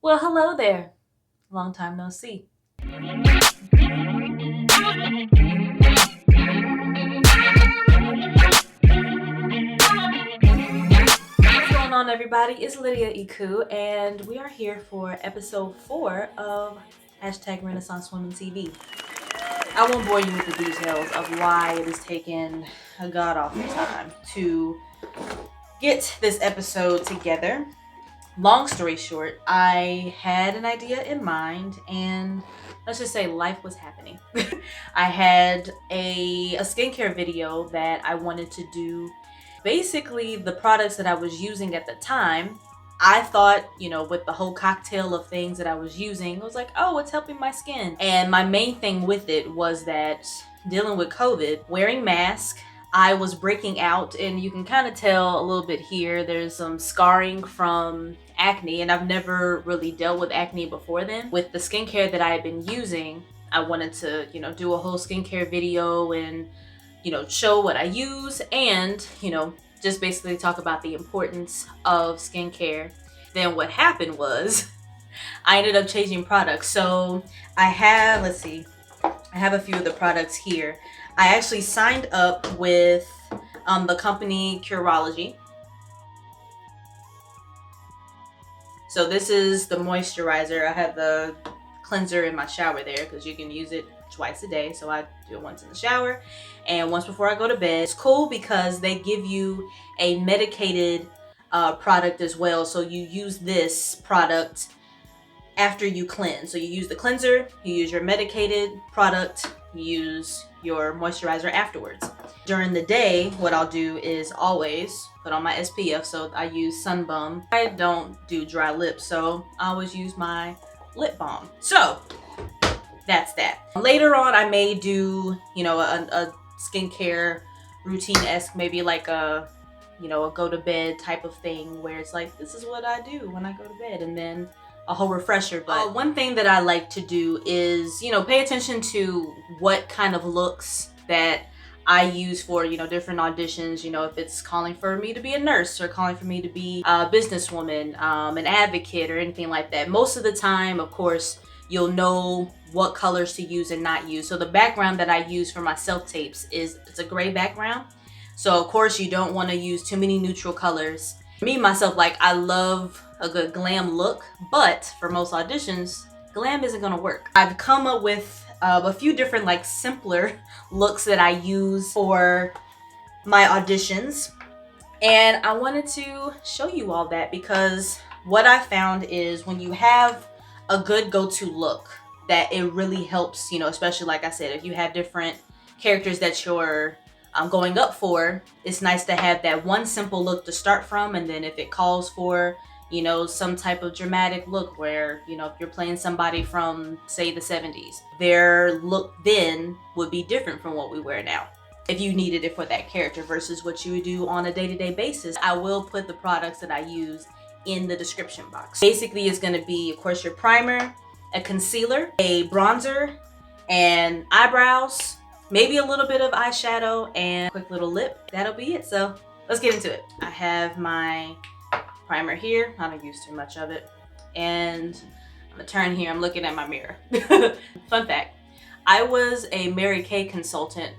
Well, hello there. Long time no see. What's going on, everybody? It's Lydia Iku, and we are here for episode 4 of #Renaissance Women TV. I won't bore you with the details of why it has taken a god awful time to get this episode together. Long story short, I had an idea in mind, and let's just say life was happening. I had a skincare video that I wanted to do. Basically, the products that I was using at the time, I thought, with the whole cocktail of things that I was using, I was like, oh, it's helping my skin. And my main thing with it was that dealing with COVID, wearing masks, I was breaking out, and you can kind of tell a little bit here. There's some scarring from acne, and I've never really dealt with acne before then. With the skincare that I had been using, I wanted to, do a whole skincare video and, show what I use and, just basically talk about the importance of skincare. Then what happened was I ended up changing products. So I have, I have a few of the products here. I actually signed up with the company Curology. So this is the moisturizer. I have the cleanser in my shower there because you can use it twice a day. So I do it once in the shower and once before I go to bed. It's cool because they give you a medicated product as well. So you use this product after you cleanse. So you use the cleanser, you use your medicated product, you use your moisturizer afterwards. During the day, what I'll do is always put on my SPF. So I use Sun Bum. I don't do dry lips, so I always use my lip balm. So that's that. Later on, I may do, a skincare routine-esque, maybe like a go to bed type of thing where it's like, this is what I do when I go to bed, and then a whole refresher. But one thing that I like to do is, pay attention to what kind of looks that I use for, different auditions, if it's calling for me to be a nurse or calling for me to be a businesswoman, an advocate or anything like that. Most of the time, of course, you'll know what colors to use and not use. So the background that I use for my self-tapes it's a gray background. So of course you don't want to use too many neutral colors. Me, myself, I love a good glam look, but for most auditions, glam isn't gonna work. I've come up with a few different simpler looks that I use for my auditions, and I wanted to show you all that because what I found is when you have a good go-to look, that it really helps, especially like I said, if you have different characters that you're going up for, it's nice to have that one simple look to start from, and then if it calls for some type of dramatic look where, if you're playing somebody from, say, the 70s, their look then would be different from what we wear now. If you needed it for that character versus what you would do on a day-to-day basis, I will put the products that I use in the description box. Basically, it's going to be, of course, your primer, a concealer, a bronzer, and eyebrows, maybe a little bit of eyeshadow, and a quick little lip. That'll be it. So let's get into it. I have my primer here. I don't use too much of it. And I'm gonna turn here. I'm looking at my mirror. Fun fact, I was a Mary Kay consultant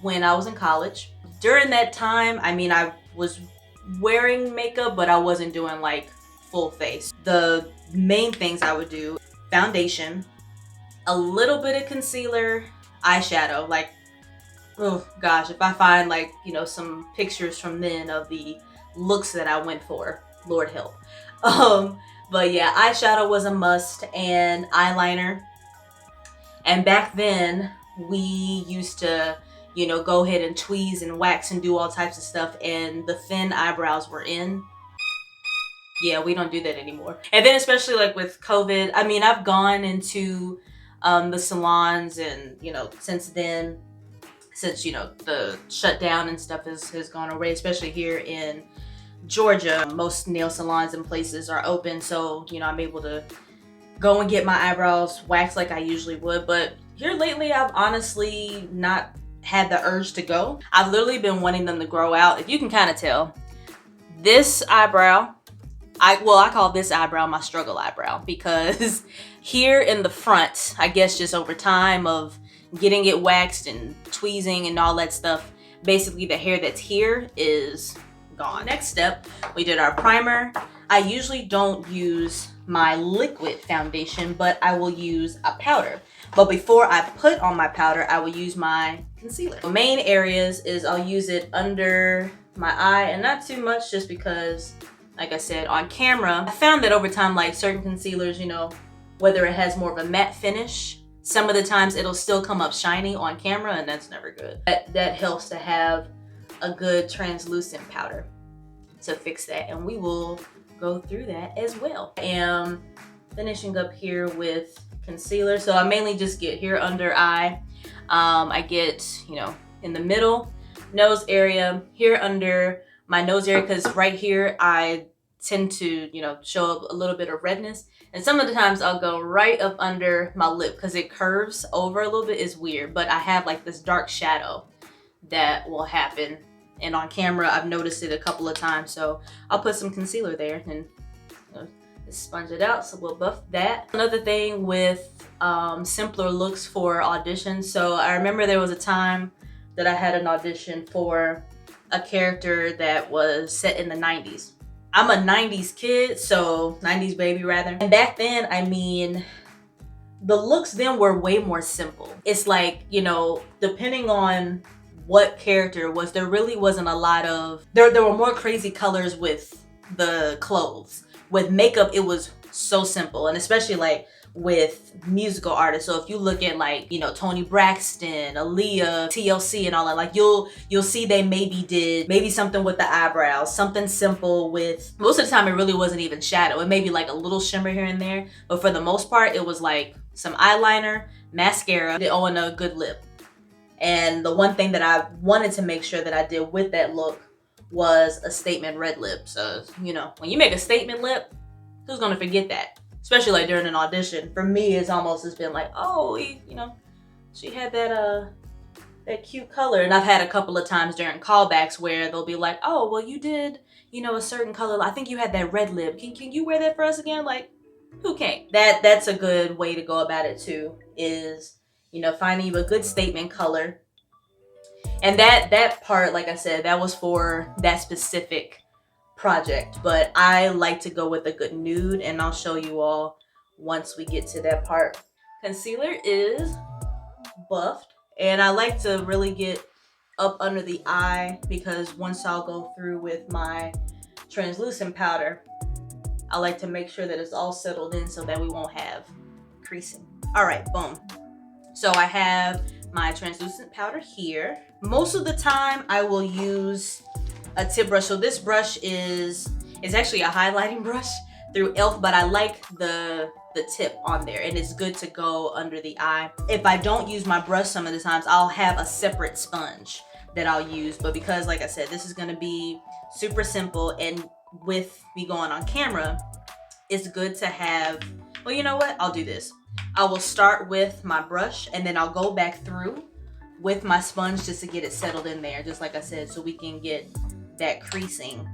when I was in college. During that time, I was wearing makeup, but I wasn't doing full face. The main things I would do: foundation, a little bit of concealer, eyeshadow. Oh gosh, if I find some pictures from then of the looks that I went for, Lord help. But yeah, eyeshadow was a must, and eyeliner. And back then we used to, go ahead and tweeze and wax and do all types of stuff, and the thin eyebrows were in. Yeah, we don't do that anymore. And then especially with COVID, I've gone into the salons, and since then, since the shutdown and stuff has gone away, especially here in Georgia, most nail salons and places are open, so I'm able to go and get my eyebrows waxed like I usually would. But here lately, I've honestly not had the urge to go. I've literally been wanting them to grow out. If you can kind of tell, this eyebrow I call this eyebrow my struggle eyebrow, because here in the front, I guess just over time of getting it waxed and tweezing and all that stuff, basically the hair that's here is gone. Next step, we did our primer. I usually don't use my liquid foundation, but I will use a powder. But before I put on my powder, I will use my concealer. The main areas is I'll use it under my eye, and not too much, just because, like I said, on camera, I found that over time, like certain concealers, you know, whether it has more of a matte finish, some of the times it'll still come up shiny on camera, and that's never good. That helps to have a good translucent powder to fix that, and we will go through that as well. I am finishing up here with concealer, so I mainly just get here under eye. I get, you know, in the middle nose area, here under my nose area, because right here I tend to, you know, show up a little bit of redness, and some of the times I'll go right up under my lip because it curves over a little bit. It's weird, but I have like this dark shadow that will happen, and on camera I've noticed it a couple of times, so I'll put some concealer there and, you know, just sponge it out. So we'll buff that. Another thing with simpler looks for auditions. So I remember there was a time that I had an audition for a character that was set in the 90s. I'm a 90s kid, so 90s baby rather. And back then, I mean, the looks then were way more simple. It's like, you know, depending on what character it was, there really wasn't a lot of, there were more crazy colors with the clothes. With makeup, it was so simple, and especially like with musical artists. So if you look at like, you know, Toni Braxton, Aaliyah, TLC and all that, like you'll see they maybe did something with the eyebrows, something simple with, most of the time it really wasn't even shadow. It may be like a little shimmer here and there, but for the most part it was like some eyeliner, mascara, and a good lip. And the one thing that I wanted to make sure that I did with that look was a statement red lip. So, you know, when you make a statement lip, who's gonna forget that? Especially like during an audition. For me, it's almost just been like, oh, you know, she had that cute color. And I've had a couple of times during callbacks where they'll be like, oh, well, you did, you know, a certain color. I think you had that red lip. Can you wear that for us again? Like, who can't? That's a good way to go about it too, is, you know, finding you a good statement color. And that part, like I said, that was for that specific project, but I like to go with a good nude, and I'll show you all once we get to that part. Concealer is buffed, and I like to really get up under the eye, because once I'll go through with my translucent powder, I like to make sure that it's all settled in so that we won't have creasing. All right, boom. So I have my translucent powder here. Most of the time I will use a tip brush. So this brush is actually a highlighting brush through e.l.f., but I like the tip on there, and it's good to go under the eye. If I don't use my brush some of the times, I'll have a separate sponge that I'll use, but because, like I said, this is gonna be super simple, and with me going on camera, it's good to have, well, you know what? I'll do this. I will start with my brush, and then I'll go back through with my sponge just to get it settled in there, just like I said, so we can get that creasing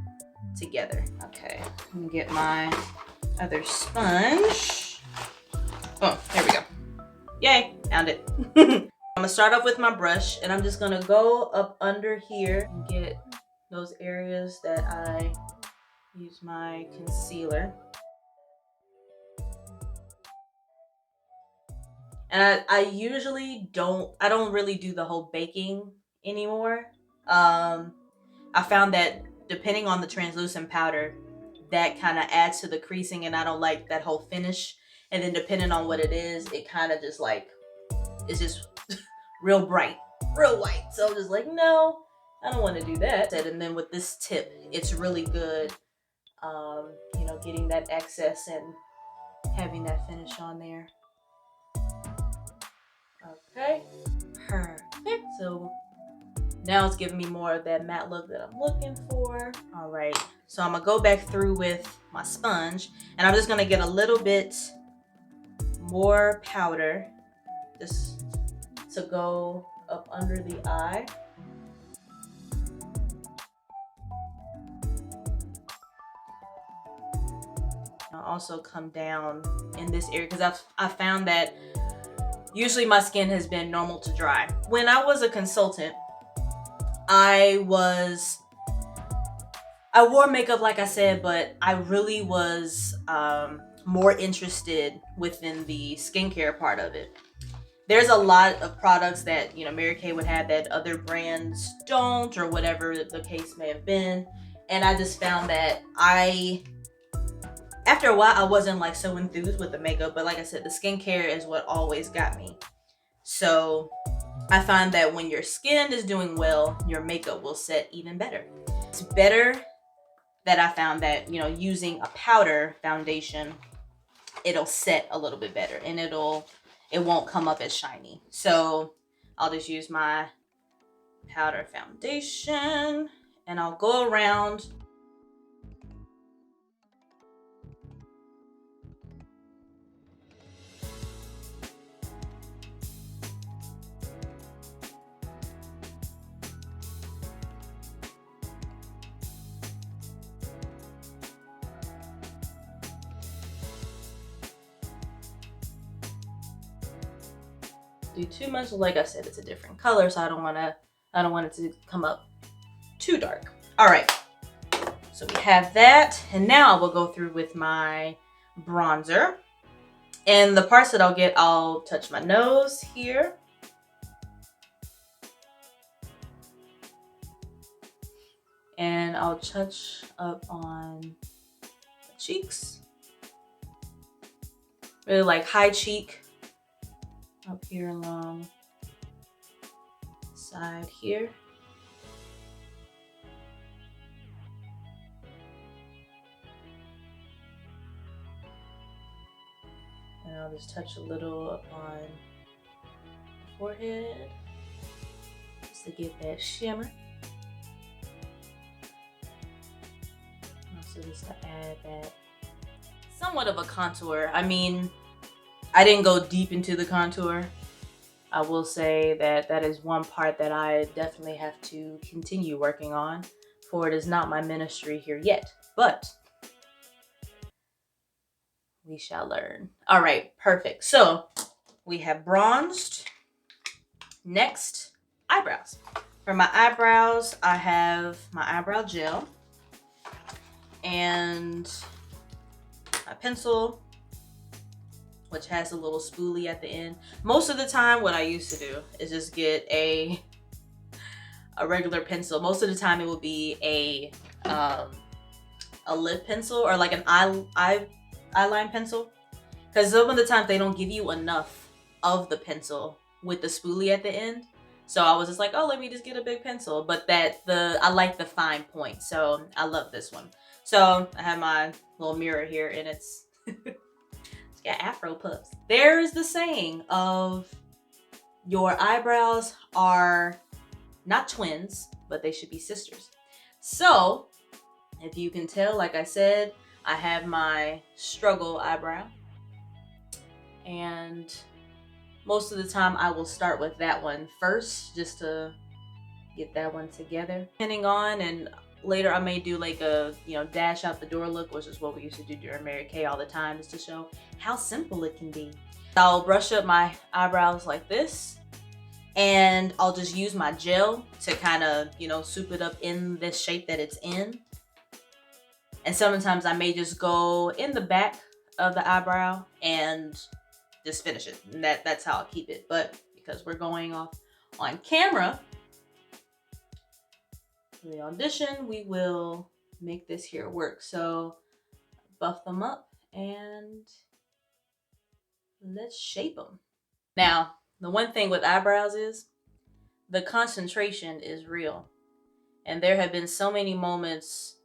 together. Okay, let me get my other sponge. Oh, there we go. Yay, found it. I'm gonna start off with my brush, and I'm just gonna go up under here and get those areas that I use my concealer. And I usually don't really do the whole baking anymore. I found that depending on the translucent powder, that kind of adds to the creasing, and I don't like that whole finish. And then depending on what it is, it kind of just like, it's just real bright, real white. So I'm just like, no, I don't want to do that. And then with this tip, it's really good, you know, getting that excess and having that finish on there. Okay, perfect. So now it's giving me more of that matte look that I'm looking for. All right, so I'm gonna go back through with my sponge, and I'm just gonna get a little bit more powder just to go up under the eye. I'll also come down in this area because I've found that usually my skin has been normal to dry. When I was a consultant, I wore makeup, like I said, but I really was more interested within the skincare part of it. There's a lot of products that, you know, Mary Kay would have that other brands don't, or whatever the case may have been. And I just found that after a while, I wasn't like so enthused with the makeup, but like I said, the skincare is what always got me. So I find that when your skin is doing well, your makeup will set even better. It's better that I found that, you know, using a powder foundation, it'll set a little bit better and it won't come up as shiny. So I'll just use my powder foundation and I'll go around. Do too much. Like I said, it's a different color, so I don't want it to come up too dark. All right, so we have that, and now I will go through with my bronzer. And the parts that I'll touch my nose here. And I'll touch up on the cheeks. Really like high cheek. Up here along the side here. And I'll just touch a little up on the forehead just to get that shimmer. Also just to add that somewhat of a contour. I mean, I didn't go deep into the contour. I will say that that is one part that I definitely have to continue working on, for it is not my ministry here yet, but we shall learn. All right, perfect. So we have bronzed. Next, eyebrows. For my eyebrows, I have my eyebrow gel and my pencil, which has a little spoolie at the end. Most of the time, what I used to do is just get a regular pencil. Most of the time, it will be a lip pencil or like an eyeline pencil, because some of the time they don't give you enough of the pencil with the spoolie at the end. So I was just like, oh, let me just get a big pencil. But I like the fine point, so I love this one. So I have my little mirror here, and it's got afro puffs. There's the saying of your eyebrows are not twins, but they should be sisters. So if you can tell, like I said, I have my struggle eyebrow, and most of the time I will start with that one first just to get that one together. Depending on, and later I may do like a, you know, dash out the door look, which is what we used to do during Mary Kay all the time, just to show how simple it can be. I'll brush up my eyebrows like this, and I'll just use my gel to kind of, you know, soup it up in this shape that it's in. And sometimes I may just go in the back of the eyebrow and just finish it. And that's how I'll keep it. But because we're going off on camera, for the audition, we will make this here work. So buff them up and let's shape them. Now, the one thing with eyebrows is the concentration is real. And there have been so many moments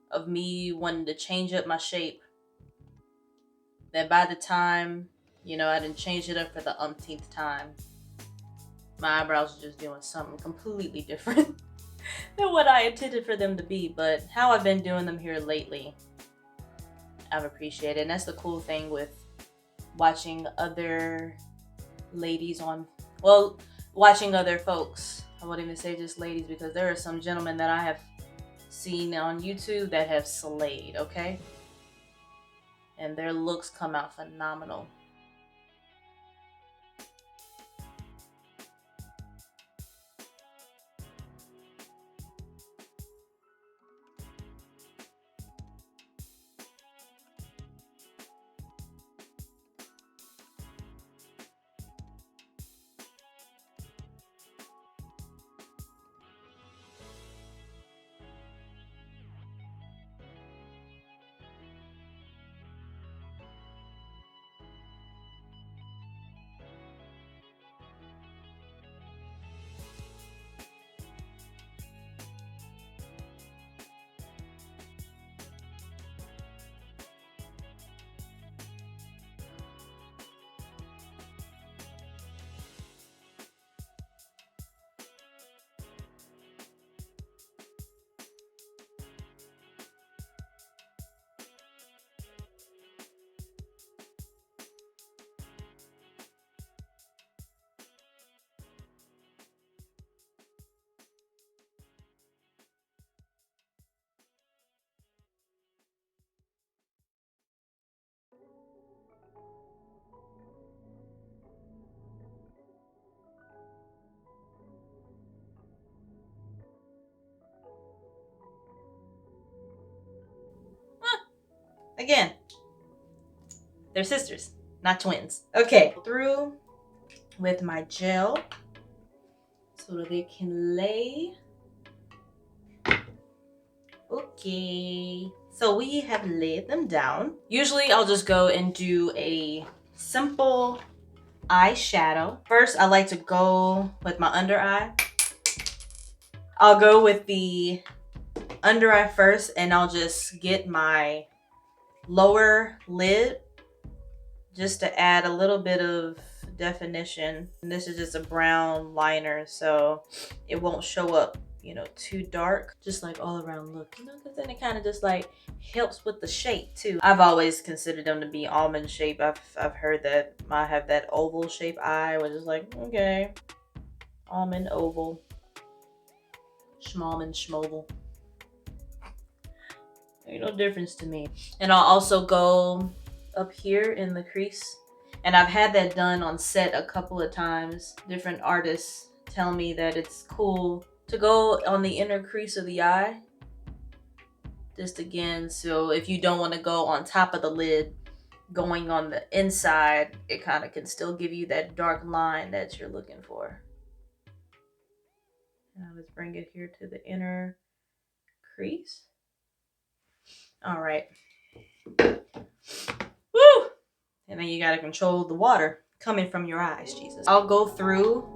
of me wanting to change up my shape that by the time, you know, I didn't change it up for the umpteenth time, my eyebrows are just doing something completely different than what I intended for them to be. But how I've been doing them here lately, I've appreciated. And that's the cool thing with watching other ladies watching other folks. I wouldn't even say just ladies, because there are some gentlemen that I have seen on YouTube that have slayed, okay? and their looks come out phenomenal. Again, they're sisters, not twins. Okay, through with my gel so that they can lay. Okay, so we have laid them down. Usually I'll just go and do a simple eyeshadow. First, I like to go with my under eye. I'll go with the under eye first, and I'll just get my lower lid just to add a little bit of definition. And this is just a brown liner, so it won't show up, you know, too dark. Just like all around look, you know, because then it kind of just like helps with the shape too. I've always considered them to be almond shape. I've heard that I have that oval shape eye, which is like, okay, almond, oval, schmalmond, schmoval. Ain't no difference to me. And I'll also go up here in the crease, and I've had that done on set a couple of times. Different artists tell me that it's cool to go on the inner crease of the eye, just again, so if you don't want to go on top of the lid, going on the inside, it kind of can still give you that dark line that you're looking for. Now let's bring it here to the inner crease. All right. Woo! And then you gotta control the water coming from your eyes, Jesus. I'll go through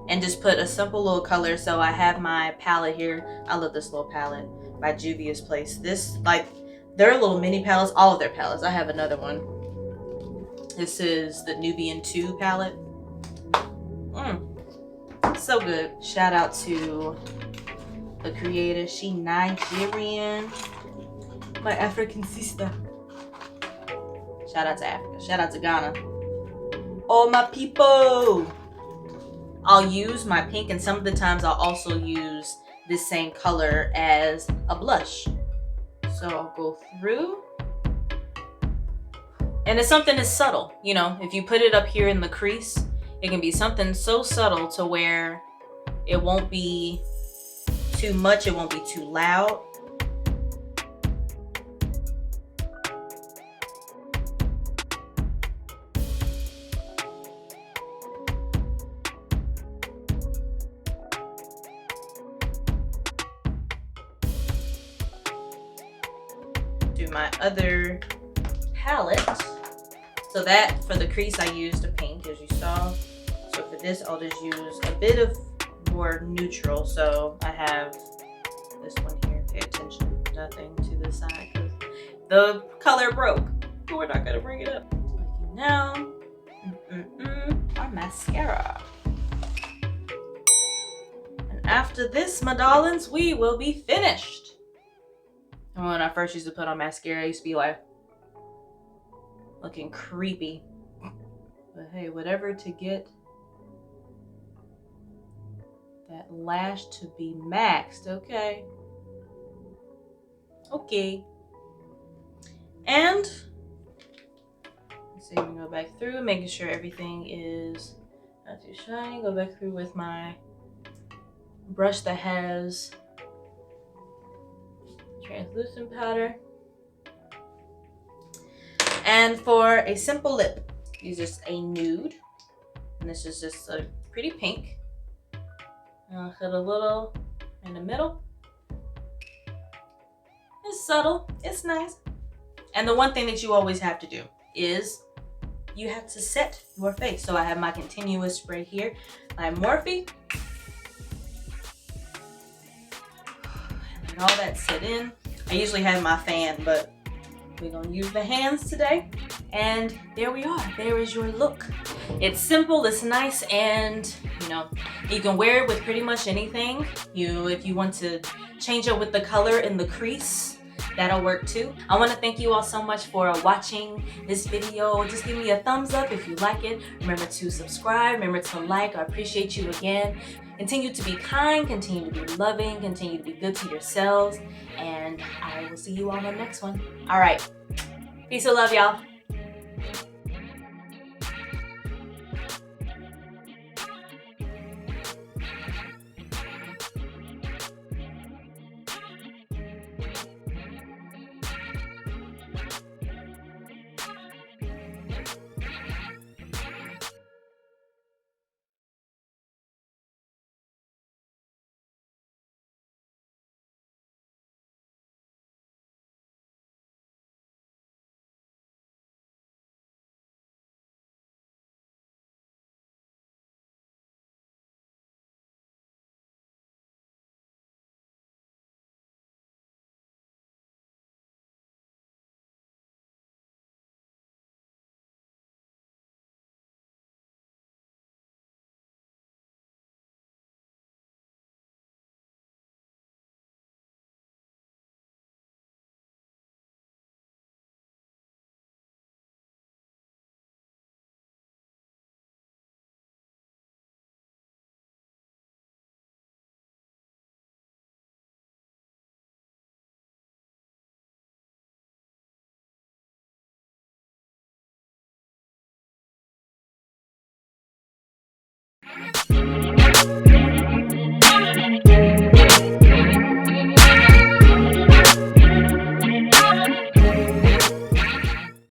and just put a simple little color. So I have my palette here. I love this little palette by Juvia's Place. This, like, their little mini palettes, all of their palettes. I have another one. This is the Nubian 2 palette. So good. Shout out to the creator. She Nigerian. My African sister. Shout out to Africa. Shout out to Ghana. All my people. I'll use my pink, and some of the times I'll also use this same color as a blush. So I'll go through. And it's something that's subtle. You know, if you put it up here in the crease, it can be something so subtle to where it won't be too much, it won't be too loud. Do my other palette. So that, for the crease, I used a pink, as you saw. So for this, I'll just use a bit of more neutral. So I have this one here. Pay attention, nothing to this side because the color broke. But we're not gonna bring it up. Okay, now, our mascara. And after this, my darlings, we will be finished. And when I first used to put on mascara, I used to be like, looking creepy. But hey, whatever to get that lash to be maxed, okay? Okay. And So you can go back through, making sure everything is not too shiny. Go back through with my brush that has translucent powder. And for a simple lip, use just a nude. And this is just a pretty pink. And I'll hit a little in the middle. It's subtle, it's nice. And the one thing that you always have to do is you have to set your face. So I have my continuous spray here by Morphe. And all that set in. I usually have my fan, but we're gonna use the hands today. And there we are, there is your look. It's simple, it's nice, and you know, you can wear it with pretty much anything. If you want to change it with the color in the crease, that'll work too. I want to thank you all so much for watching this video. Just give me a thumbs up if you like it. Remember to subscribe, remember to like. I appreciate you again. Continue to be kind, continue to be loving, continue to be good to yourselves, and I will see you on the next one. All right, peace and love, y'all.